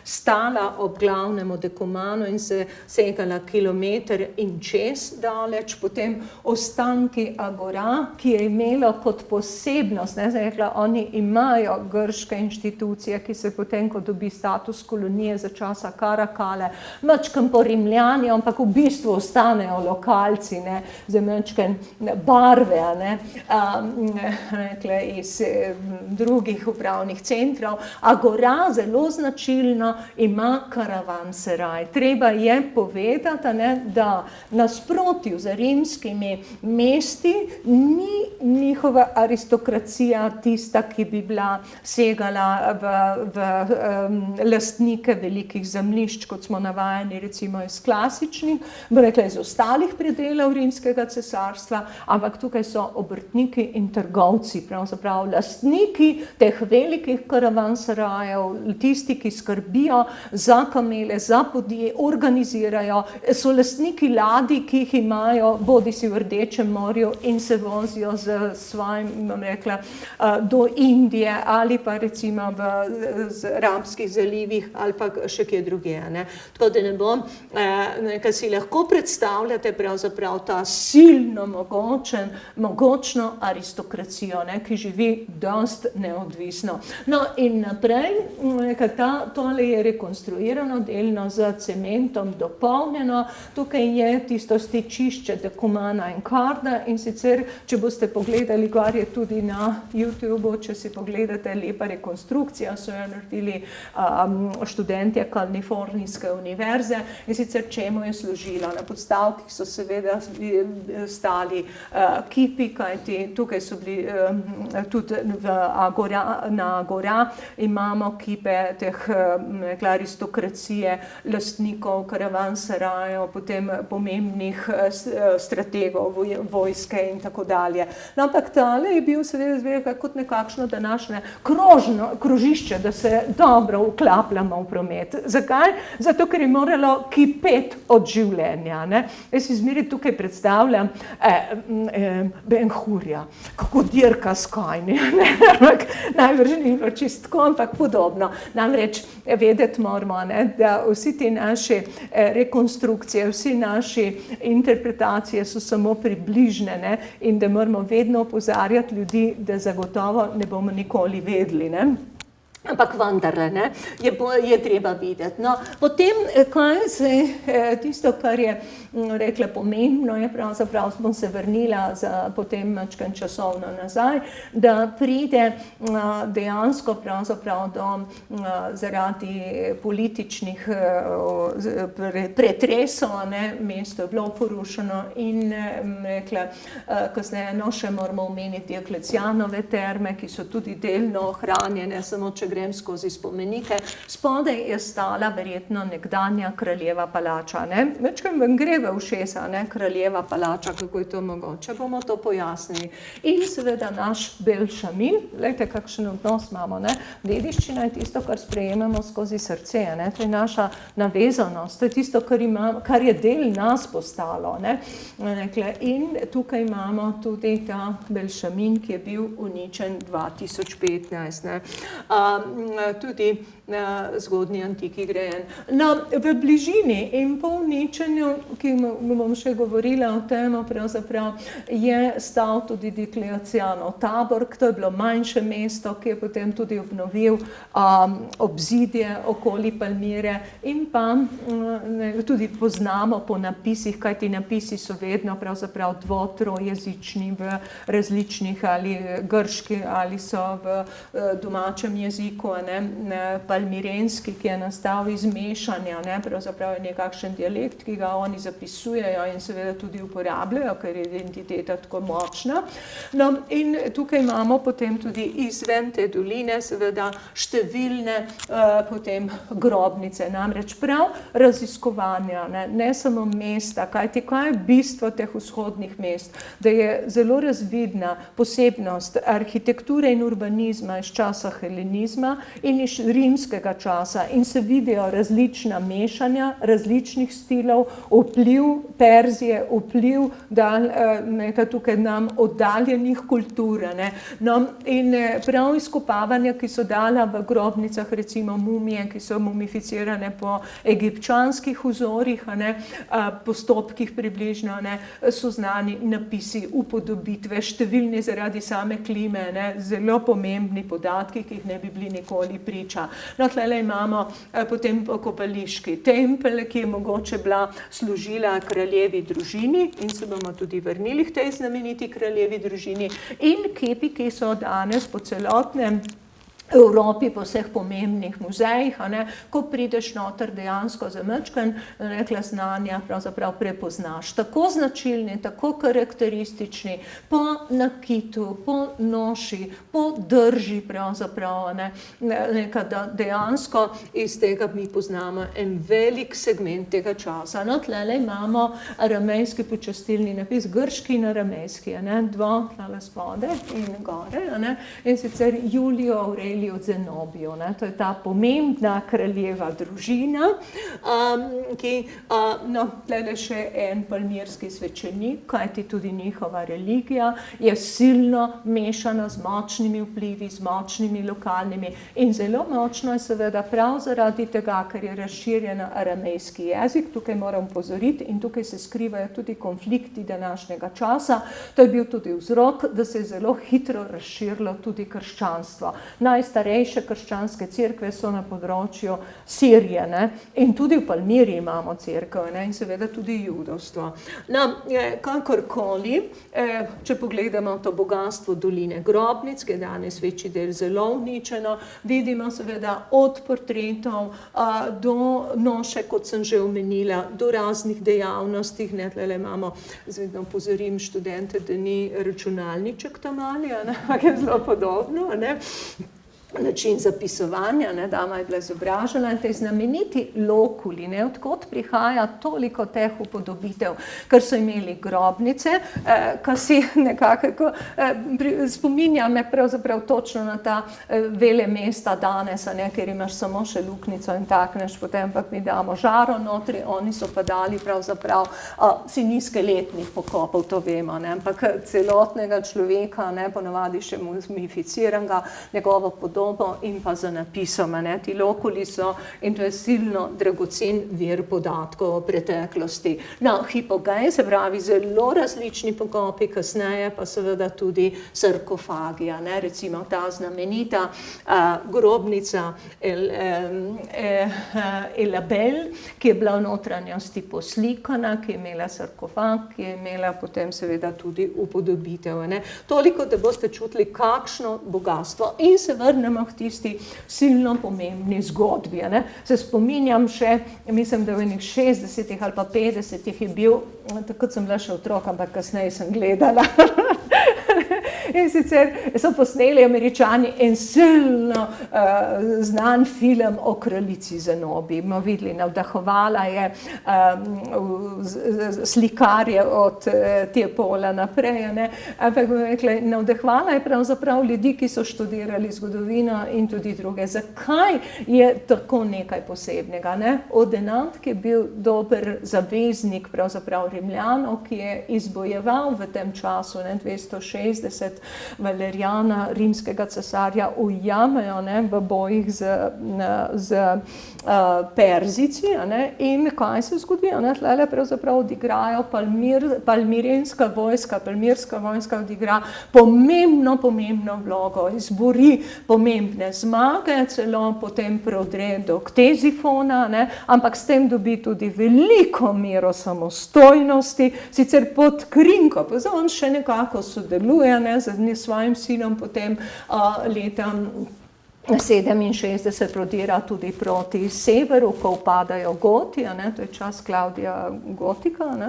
stala ob glavnemu Decumanu in se segala kilometer in čez daleč, potem ostanki Agora, ki je imelo kot posebnost, rekla, oni imajo grške inštitucije, ki se potem, ko dobi status kolonije za časa Karakale, mačkem po Rimljani, ampak v bistvu ostanejo lokalci, z mačkem barve, rekla, iz drugih upravnih centrov. Agora, zelo značilno, ima karavanseraj. Treba je povedati, da nasprotju z rimskimi mesti ni njihova aristokracija tista, ki bi bila segala v lastnike velikih zemljišč, kot smo navajeni recimo iz klasičnih, rekla iz ostalih predelov rimskega cesarstva, ampak tukaj so obrtniki in trgovci, pravzaprav lastniki teh velikih teh karavansarajev, tisti, ki skrbijo za kamele, za podje, organizirajo, so lastniki ladij, ki jih imajo bodisi v Rdečem morju in se vozijo z svojim, bom rekla, do Indije ali pa recimo v arabskih zalivih ali pa še kje drugje. Tako da ne bom, kaj si lahko predstavljate pravzaprav ta silno mogočno aristokracijo, ki živi dost neodvisno. No in naprej, tole je rekonstruirano, delno z cementom dopolnjeno, tukaj je tisto stičišče Decumana in Carda in sicer, če boste pogledali, gor je tudi na YouTubeu, če si pogledate, lepa rekonstrukcija, so jo naredili študentje Kalifornijske univerze in sicer čemu je služila. Na podstavkih so seveda stali kipi, kajti tukaj so bili tudi na Agora imamo kipe teh aristokracije, lastnikov, karavansarajev, potem pomembnih strategov, vojske in tako dalje. No, ampak tale je bil seveda kot nekakšno današnje krožišče, da se dobro vklapljamo v promet. Zakaj? Zato, ker je moralo kipeti od življenja. Jaz si zmeri tukaj predstavljam Ben-Hurja, kako dirka s konji. Najbrž ni bilo čisto tako, ampak podobno. Namreč vedeti moramo, da vsi ti naši rekonstrukcije, vsi naši interpretacije so samo približne in da moramo vedno opozarjati ljudi, da zagotovo ne bomo nikoli vedeli. Ampak vendarle, je treba videti. No, potem, kaj se tisto, kar je rekla pomembno, je pravzaprav, bom se vrnila potem mačken časovno nazaj, da pride dejansko pravzaprav zaradi političnih pretresov, mesto je bilo porušeno in rekla, kasneje še moramo omeniti Dioklecijanove terme, ki so tudi delno ohranjene, samo če grem skozi spomenike. Spodaj je stala verjetno nekdanja kraljeva palača. Večkrat vam gre v ušesa, kraljeva palača, kako je to mogoče, bomo to pojasnili. In seveda naš Belšamin, gledajte, kakšen odnos imamo. Dediščina je tisto, kar sprejemamo skozi srce, to je naša navezanost, to je tisto, kar je del nas postalo. In tukaj imamo tudi ta Belšamin, ki je bil uničen 2015. Tudi zgodnji antiki grejen. V bližini in po uničenju, ki bom še govorila o tem, pravzaprav je stal tudi Dioklecijanov tabor, to je bilo manjše mesto, ki je potem tudi obnovil obzidje okoli Palmire in pa tudi poznamo po napisih, kajti napisi so vedno pravzaprav trojezični v različnih ali grški ali so v domačem jeziku, palmirenski, ki je nastal iz mešanja, pravzaprav je nekakšen dialekt, ki ga oni zapisujejo in seveda tudi uporabljajo, ker je identiteta tako močna. No, in tukaj imamo potem tudi izven te doline seveda številne potem grobnice, namreč prav raziskovanja, ne samo mesta, kajti kaj je bistvo teh vzhodnih mest, da je zelo razvidna posebnost arhitekture in urbanizma iz časa helenizma in iz rimskega časa in se vidijo različna mešanja, različnih stilov, vpliv Perzije, vpliv nekaj tukaj nam oddaljenih kultur. No, in prav izkopavanja, ki so dala v grobnicah, recimo mumije, ki so mumificirane po egipčanskih vzorih, postopkih približno, so znani napisi, upodobitve, številni zaradi same klime, zelo pomembni podatki, ki jih ne bi bili nikoli priča. No, tlele imamo potem pokopališki tempelj, ki je mogoče bila služila kraljevi družini in se bomo tudi vrnili k tej znameniti kraljevi družini in kipi, ki so danes po celotnem Evropi, po vseh pomembnih muzejih, ko prideš noter dejansko za majčken, rekla znanja, pravzaprav prepoznaš. Tako značilni, tako karakteristični, po nakitu, po noši, po drži pravzaprav, da dejansko iz tega mi poznamo en velik segment tega časa. No, tlele imamo aramejski počastilni napis, grški in aramejski, dva tlele spode in gore, in sicer Julio Aurelio govorili o Zenobiju, ne? To je ta pomembna kraljeva družina, ki, no, tlele še en palmirski svečenik, kajti tudi njihova religija je silno mešana z močnimi vplivi, z močnimi lokalnimi in zelo močno je seveda prav zaradi tega, ker je razširjen aramejski jezik, tukaj moram pozoriti in tukaj se skrivajo tudi konflikti današnjega časa, to je bil tudi vzrok, da se je zelo hitro razširilo tudi krščanstvo. Najstarejše krščanske cerkve so na področju Sirije, ne? In tudi v Palmiri imamo cerkev, ne? In seveda tudi judovstvo. No, kakorkoli, če pogledamo to bogatstvo doline Grobnic, ki je danes večji del zelo uničeno, vidimo seveda od portretov do noše, kot sem že omenila, do raznih dejavnosti, ne, tlele imamo, vedno pozorim študente, da ni računalniček tam ali, ampak je zelo podobno, ne, način zapisovanja, ne, dama je bila izobražena in te znameniti lokuli, ne, odkot prihaja toliko teh upodobitev, ker so imeli grobnice, kar si nekako spominja me pravzaprav točno na ta vele mesta danes, ne, ker imaš samo še luknico in takneš, potem pa mi damo žaro notri, oni so pa dali pravzaprav si ni skeletnih pokopov, to vemo, ne, ampak celotnega človeka, ne, ponavadi še mumificiranega, njegovo podobo in pa za napisom, ne, ti lokuli so in to je silno dragocen vir podatkov o preteklosti. No, hipogej, se pravi zelo različni pokopi, kasneje pa seveda tudi sarkofagija, ne, recimo ta znamenita grobnica Elabel, ki je bila v notranjosti poslikana, ki je imela sarkofag, ki je imela potem seveda tudi upodobitev, ne. Toliko, da boste čutili, kakšno bogatstvo. In se vrnemo k tisti silno pomembni zgodbi, ne. Se spominjam še, mislim, da v enih 60 ali pa 50 je bil, takrat sem bila še otrok, ampak kasneje sem gledala. In sicer so posneli Američani en silno znan film o kraljici Zenobi. Bomo videli, navdahovala je slikarje od Tiepola naprej, ne? Ampak bom rekla, navdahovala je pravzaprav ljudi, ki so študirali zgodovino in tudi druge. Zakaj je tako nekaj posebnega, ne? Odenant, ki je bil dober zaveznik pravzaprav Rimljanov, ki je izbojeval v tem času, ne, 260 Valerijana, rimskega cesarja, ujamejo, ne, v bojih z Perzijci, ne, in kaj se zgodi, ne, tlele pravzaprav odigrajo palmirska vojska odigra pomembno vlogo, izbori pomembne zmage, celo potem prodre do Ktezifona, ne, ampak s tem dobi tudi veliko mero samostojnosti, sicer pod krinko, pa on še nekako sodeluje, ne, z svojim sinom potem leta 67 prodira tudi proti severu, ko upadajo Goti, ne, to je čas Klavdija Gotika, ne,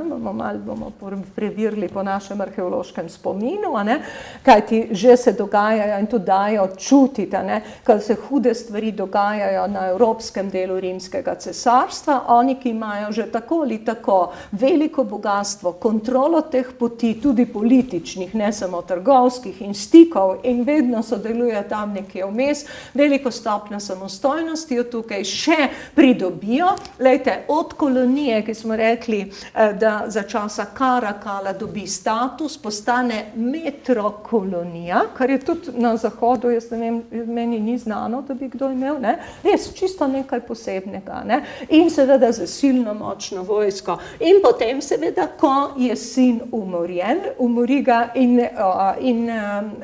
bomo preverili po našem arheološkem spominu, ne, kajti že se dogajajo in tudi dajo čutiti, ne, kaj se hude stvari dogajajo na evropskem delu rimskega cesarstva, oni, ki imajo že tako ali tako veliko bogatstvo, kontrolo teh poti, tudi političnih, ne samo trgovskih in stikov in vedno sodelujejo tam nekje vmes, veliko stopnjo samostojnosti jo tukaj še pridobijo. Lejte, od kolonije, ki smo rekli, da za časa Karakala dobi status, postane metrokolonija, kar je tudi na zahodu, jaz ne vem, meni ni znano, da bi kdo imel, ne, res čisto nekaj posebnega, ne, in seveda za silno močno vojsko. In potem seveda, ko je sin umorjen, umori ga in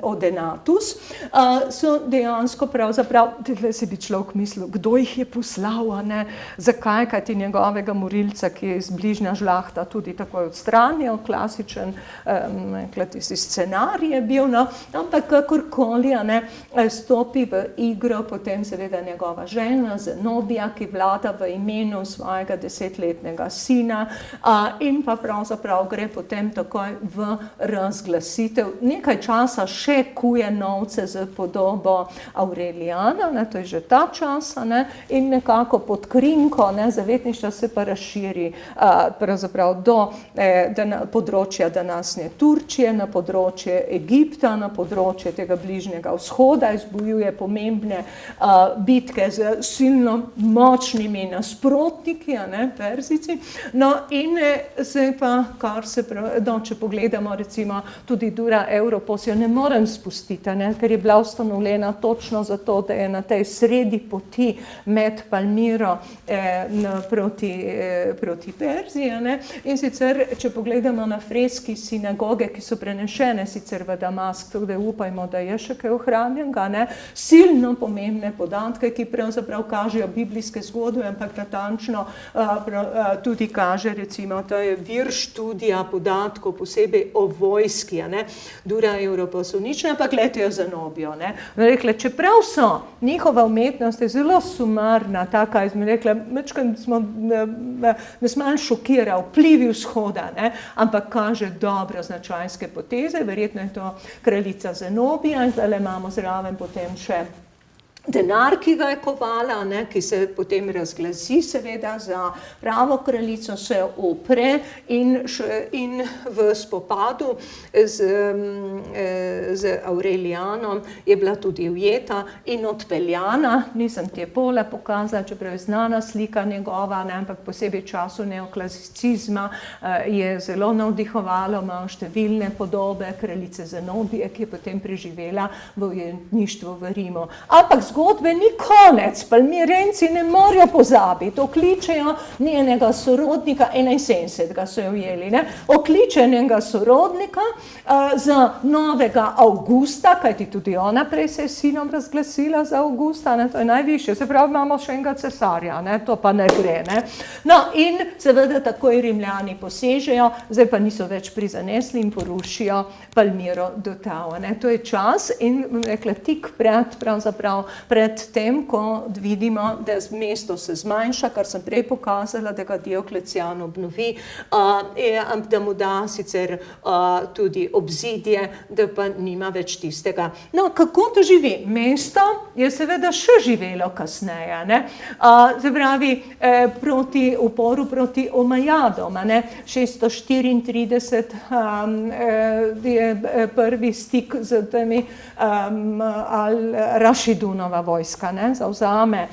Odenatus, so dejansko pravzaprav, tukaj si bi človek mislil, kdo jih je poslal, ne, zakaj, kajti njegovega morilca, ki je iz bližnja žlahta, tudi takoj odstranijo, klasičen tisti scenarij je bil, no, ampak kakorkoli, ne, stopi v igro potem seveda njegova žena Zenobija, ki vlada v imenu svojega 10-letnega sina in pa pravzaprav gre potem takoj v razglasitev. Nekaj časa še kuje novce z podobo Aurelija Aureliana, ne, to je že ta čas, ne, in nekako pod krinko, ne, zavetništva se pa razširi pravzaprav do področja današnje Turčije, na področje Egipta, na področje tega bližnjega vzhoda, izbojuje pomembne bitke z silno močnimi nasprotniki, ne, Perzijci. No, in se pa, če pogledamo recimo tudi Dura Europos, jo ne morem spustiti, ne, ker je bila ustanovljena točno zato, da je na tej sredi poti med Palmiro proti Perziji, ne. In sicer, če pogledamo na freski sinagoge, ki so prenešene sicer v Damask, tako da upajmo, da je še kaj ohranjenega, ne, silno pomembne podatke, ki pravzaprav kažejo biblijske zgodbe, ampak natančno tudi kaže, recimo, to je vir študija podatkov, posebej o vojski, ne, Dura Europos uničena, ampak letijo za Nobijo, ne. Rekla, čeprav so, njihova umetnost je zelo sumarna, taka, smo rekla, mečkaj smo nas malo šokira, vplivi vzhoda, ne, ampak kaže dobro značajske poteze, verjetno je to kraljica Zenobija, in zdaj imamo zraven potem še denar, ki ga je kovala, ne, ki se potem razglasi seveda za pravo kraljico, se upre in v spopadu z Aurelianom je bila tudi ujeta in odpeljana, nisem ti je pole pokazala, čeprav je znana slika njegova, ne, ampak posebej času neoklasicizma je zelo navdihovalo, ima številne podobe kraljice Zenobije, ki je potem preživela v ujetništvu v Rimu. Ampak zgodbe ni konec, Palmirenci ne morajo pozabiti, okličejo njenega sorodnika, 71 so jo ujeli, ne, okličejo njenega sorodnika za novega Augusta, kajti tudi ona prej se je sinom razglasila za Augusta, ne, to je najvišje, se pravi, imamo še enega cesarja, ne, to pa ne gre, ne. No, in seveda takoj Rimljani posežejo, zdaj pa niso več prizanesli in porušijo Palmiro do Tau, ne, to je čas in, rekla, tik pred tem, ko vidimo, da mesto se zmanjša, kar sem prej pokazala, da ga Dioklecijan obnovi, da mu da sicer tudi obzidje, da pa nima več tistega. No, kako to živi? Mesto je seveda še živelo kasneje, ne? Se pravi, proti uporu proti Omajadom, ne? 634 je prvi stik z temi Rašidunova vojska, ne, zavzame,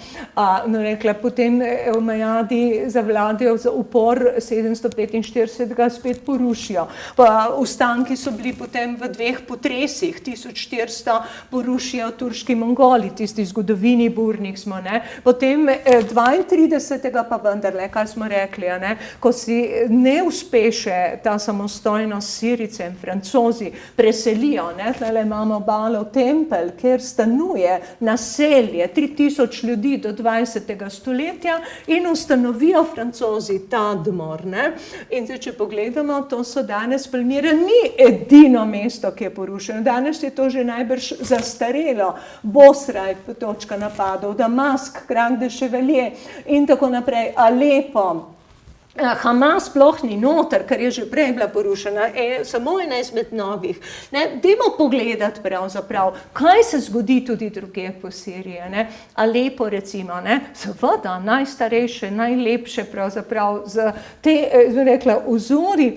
no rekla, potem Omajadi zavladajo za upor 745 ga spet porušijo. Pa ustanki so bili potem v dveh potresih, 1400 porušijo turški Mongoli, tisti zgodovini burnih smo, ne, potem 32. pa vendarle, kar smo rekli, ne, ko si ne uspeše ta samostojnost Sirice in Francozi preselijo, ne, tlele imamo Balov tempelj, kjer stanuje naselje 3000 ljudi do 20. stoletja in ustanovijo Francozi Tadmor, ne. In zdaj, če pogledamo, to so danes Palmira, ni edino mesto, ki je porušeno. Danes je to že najbrž zastarelo. Bosra je točka napadov, Damask, Grand de Chevalier in tako naprej, Alepo. Hamas sploh ni noter, ker je že prej bila porušena, samo ena izmed novih. Dajmo pogledati pravzaprav, kaj se zgodi tudi drugje po Siriji. Ne? Alepo recimo, ne? Seveda najstarejše, najlepše pravzaprav z te, rekla, vzori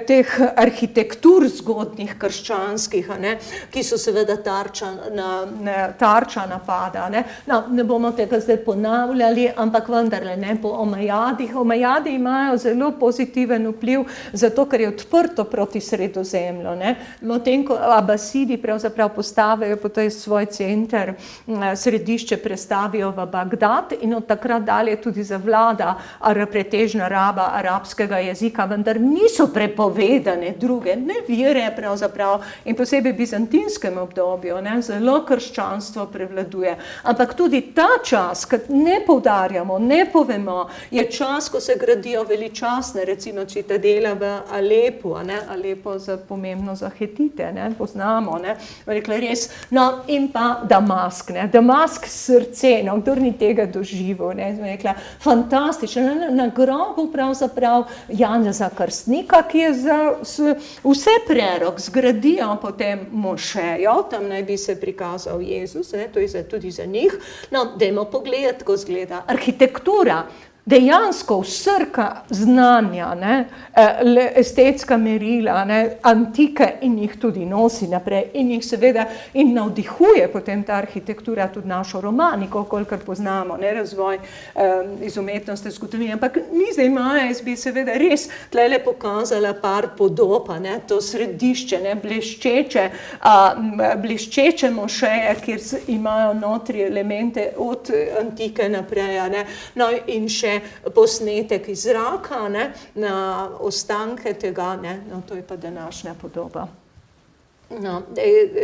teh arhitektur zgodnih krščanskih, ne? Ki so seveda tarča napada. Ne? No, ne bomo tega zdaj ponavljali, ampak vendarle ne po Omajadih. Omajadi imajo zelo pozitiven vpliv, zato ker je odprto proti Sredozemlju. Medtem ko Abasidi pravzaprav postavijo po tej svoj center, središče prestavijo v Bagdad in od takrat dalje tudi zavlada pretežna raba arabskega jezika, vendar niso prepovedane druge, ne vire pravzaprav in posebej bizantinskem obdobju, ne, zelo krščanstvo prevladuje. Ampak tudi ta čas, kad ne poudarjamo, ne povemo, je čas, ko se gradijo veličastne, recimo Citadela v Alepu, Alepo pomembno za Hetite, poznamo, rekla res, no in pa Damask, Damask srce, no, kdor ni tega doživel, rekla, fantastično, na grobu pravzaprav Janeza Krstnika, ki je za vse prerok zgradijo potem mošejo, tam naj bi se prikazal Jezus, to je tudi za njih, no, dajmo pogledati, ko izgleda arhitektura, dejansko vsrka znanja, estetska merila, antike in jih tudi nosi naprej in jih seveda in navdihuje potem ta arhitektura tudi našo romaniko, kolikor poznamo, razvoj iz umetnostne zgodovine, ampak ni zdaj Maja, jaz bi seveda res tlele pokazala par podob, to središče, bleščeče mošeje, kjer imajo notri elemente od antike naprej, no in še posnetek iz zraka, na ostanke tega, no to je pa današnja podoba. No,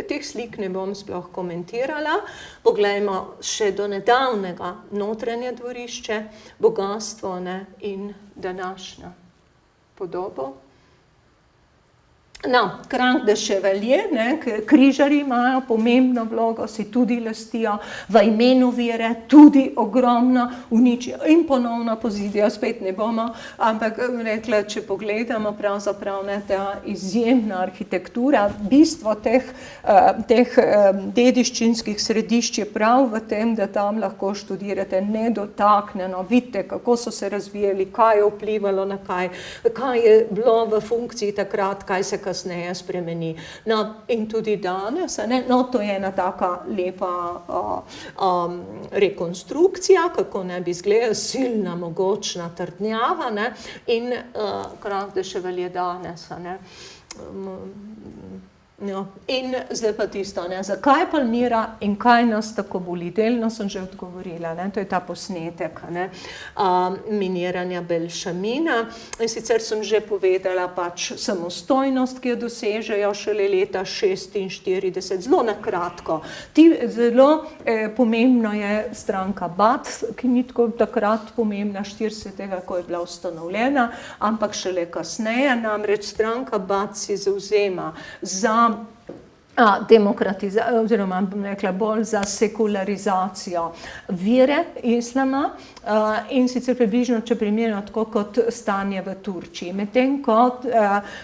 teh slik ne bom sploh komentirala, poglejmo še do nedavnega notranje dvorišče, bogatstvo in današnja podobo. No, Cranque de Chevalier, križarji imajo pomembno vlogo, si tudi lastijo, v imenu vere tudi ogromno uničijo in ponovno pozidijo, spet ne bomo, ampak rekla, če pogledamo pravzaprav ta izjemna arhitektura, bistvo teh dediščinskih središč je prav v tem, da tam lahko študirate nedotaknjeno, vidite, kako so se razvijali, kaj je vplivalo na kaj je bilo v funkciji takrat, kaj se kasneje spremeni. No, in tudi danes, no, to je ena taka lepa rekonstrukcija, kako naj bi izgledala, silna, mogočna, trdnjava, in Cranque de Chevalier danes, No, in zdaj pa tisto, zakaj Palmira in kaj nas tako boli? Delno sem že odgovorila, to je ta posnetek miniranja Belšamina. In sicer sem že povedala pač samostojnost, ki jo dosežejo šele leta 1946, zelo na kratko. Zelo pomembno je stranka Bath, ki ni tako takrat pomembna, 40. ko je bila ustanovljena, ampak šele kasneje, namreč stranka Bath si zavzema za demokratizacijo, oziroma bom rekla bolj za sekularizacijo vere islama in sicer približno, če primerjamo tako kot stanje v Turčiji. Medtem ko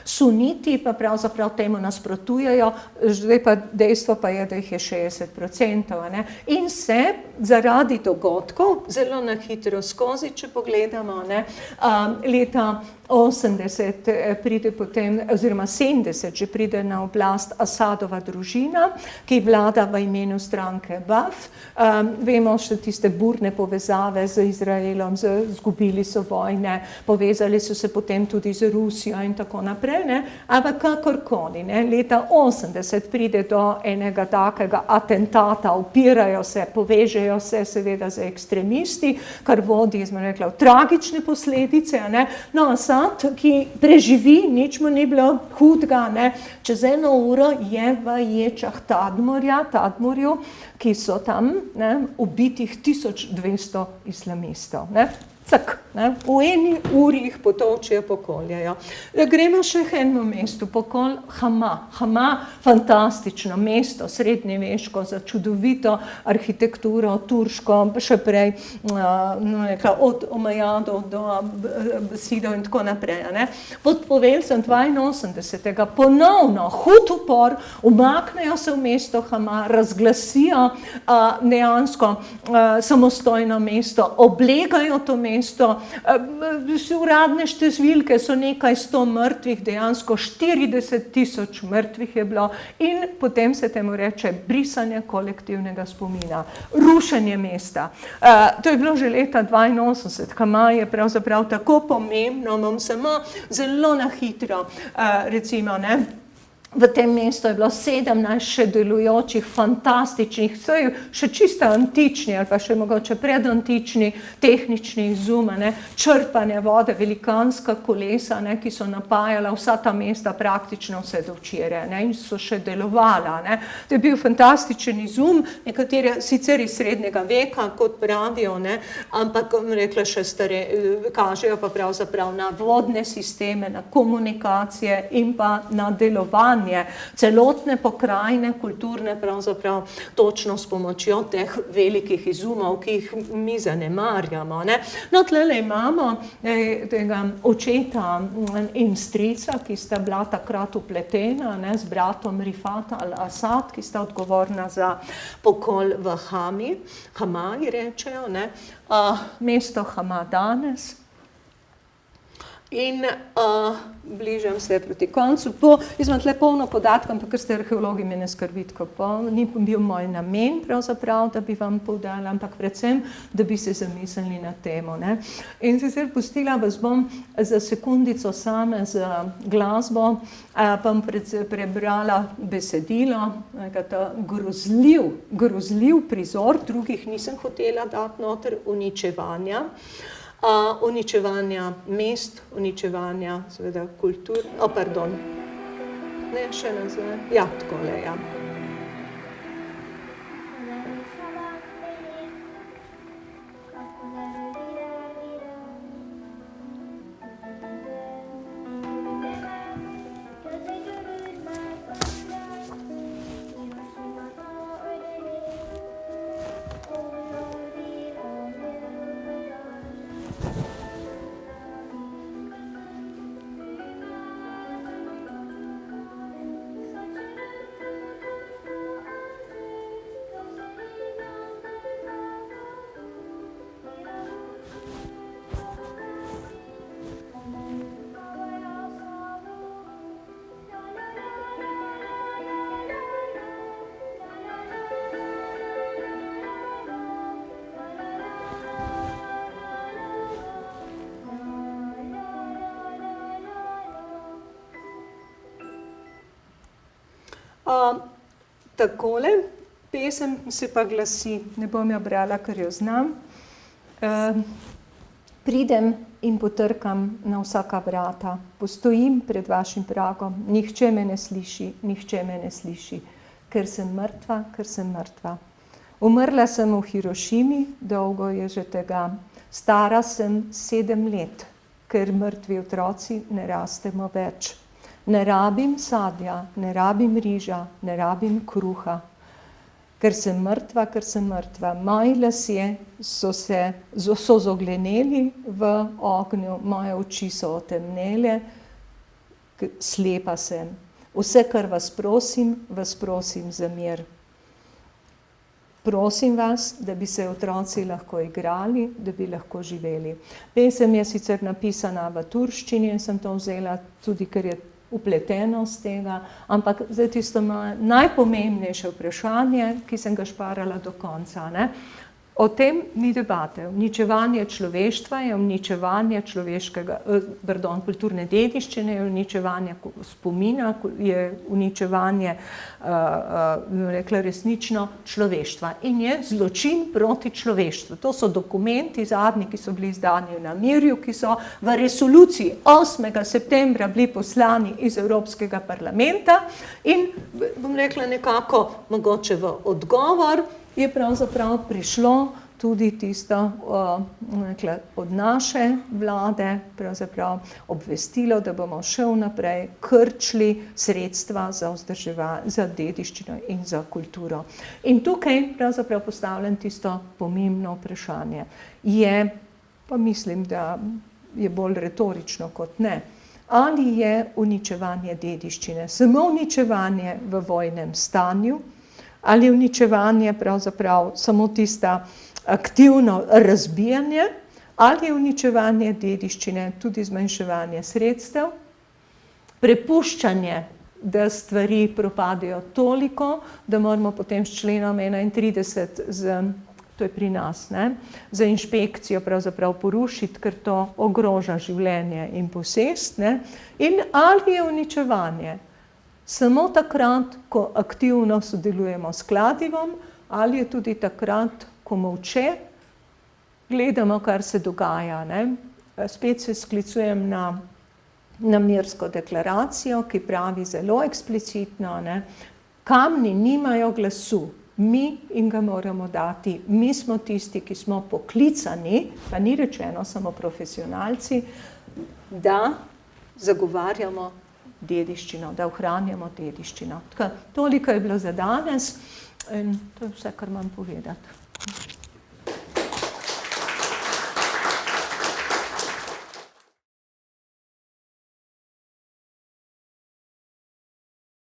suniti pa pravzaprav temu nasprotujejo, zdaj pa dejstvo pa je, da jih je 60%. In se zaradi dogodkov, zelo na hitro skozi, če pogledamo, leta 80 pride potem, oziroma 70, že pride na oblast Asadova družina, ki vlada v imenu stranke Bath. Vemo še tiste burne povezave z Izraelom, zgubili so vojne, povezali so se potem tudi z Rusijo in tako naprej, ampak kakorkoli, leta 80 pride do enega takega atentata, upirajo se, povežejo se seveda z ekstremisti, kar vodi, smo rekla, v tragične posledice, no, Asad, ki preživi, nič mu ni bilo hudega, čez 1 uro je v ječah Tadmorju, ki so tam, ubitih 1200 islamistov. Cak, v eni uri jih potočijo, pokoljajo. Gremo še k enemu mestu, pokol Hama. Hama, fantastično mesto, srednjeveško, za čudovito arhitekturo, turško, še prej, od Omajadov do Abasidov in tako naprej. Pod poveljstvom 82. ponovno hud upor, umaknejo se v mesto Hama, razglasijo dejansko samostojno mesto, oblegajo to mesto, uradne številke so nekaj 100 mrtvih, dejansko 40 000 mrtvih je bilo in potem se temu reče brisanje kolektivnega spomina, rušenje mesta. To je bilo že leta 82, Hama je pravzaprav tako pomembno, bom samo zelo na hitro, recimo, V tem mestu je bilo 17 še delujočih, fantastičnih, še čisto antični ali pa še mogoče predantični tehnični izum, črpanje vode, velikanska kolesa, ki so napajala vsa ta mesta praktično vse do včeraj, in so še delovala. To je bil fantastičen izum, nekateri sicer iz srednjega veka, kot pravijo, ampak rekla še kažejo pa pravzaprav na vodne sisteme, na komunikacije in pa na delovanje celotne pokrajine kulturne pravzaprav točno s pomočjo teh velikih izumov, ki jih mi zanemarjamo. No, tlele imamo tega očeta in strica, ki sta bila takrat upletena z bratom Rifat al-Asad, ki sta odgovorna za pokol v Hamaji rečejo, mesto Hama danes. In bližam se proti koncu. Jaz imam tle polno podatkov, ampak ker ste arheologi, me ne skrbite, ni bil moj namen pravzaprav, da bi vam povedala, ampak predvsem, da bi se zamislili na temo. In sicer pustila vas bom za sekundico same z glasbo, bom prebrala besedilo, ta grozljiv prizor, drugih nisem hotela dati noter, uničevanja mest, uničevanja seveda kultur, še nazaj, takole, Takole, pesem se pa glasi, ne bom jo brala, ker jo znam. Pridem in potrkam na vsaka vrata, postojim pred vašim pragom, nihče me ne sliši, ker sem mrtva. Umrla sem v Hirošimi, dolgo je že tega, stara sem 7 let, ker mrtvi otroci ne rastemo več. Ne rabim sadja, ne rabim riža, ne rabim kruha. Ker sem mrtva, moji lasje so zogleneli v ognju, moje oči so otemnele, slepa sem. Vse, kar vas prosim za mir. Prosim vas, da bi se otroci lahko igrali, da bi lahko živeli. Pesem je sicer napisana v turščini in sem to vzela tudi, ker je upletenost tega, ampak zdaj tisto najpomembnejše vprašanje, ki sem ga šparala do konca. O tem ni debate. Uničevanje človeštva je uničevanje kulturne dediščine, je uničevanje spomina, je uničevanje, rekla resnično, človeštva. In je zločin proti človeštvu. To so dokumenti zadnji, ki so bili izdani v Namirju, ki so v resoluciji 8. septembra bili poslani iz Evropskega parlamenta in, bom rekla nekako, mogoče v odgovor, je pravzaprav prišlo tudi tisto od naše vlade pravzaprav obvestilo, da bomo še vnaprej krčili sredstva za dediščino in za kulturo. In tukaj pravzaprav postavljam tisto pomembno vprašanje. Pa mislim, da je bolj retorično kot ne. Ali je uničevanje dediščine samo uničevanje v vojnem stanju, ali je uničevanje pravzaprav samo tista aktivno razbijanje, ali je uničevanje dediščine tudi zmanjševanje sredstev, prepuščanje, da stvari propadajo toliko, da moramo potem s členom 31, to je pri nas, za inšpekcijo pravzaprav porušiti, ker to ogroža življenje in posest, in ali je uničevanje samo takrat, ko aktivno sodelujemo s kladivom, ali je tudi takrat, ko molče gledamo, kar se dogaja, ne. Spet se sklicujem na Mirsko deklaracijo, ki pravi zelo eksplicitno, ne, kamni nimajo glasu, mi jim ga moramo dati, mi smo tisti, ki smo poklicani, pa ni rečeno samo profesionalci, da zagovarjamo dediščino, da ohranjamo dediščino. Tako, toliko je bilo za danes in to je vse, kar imam povedati.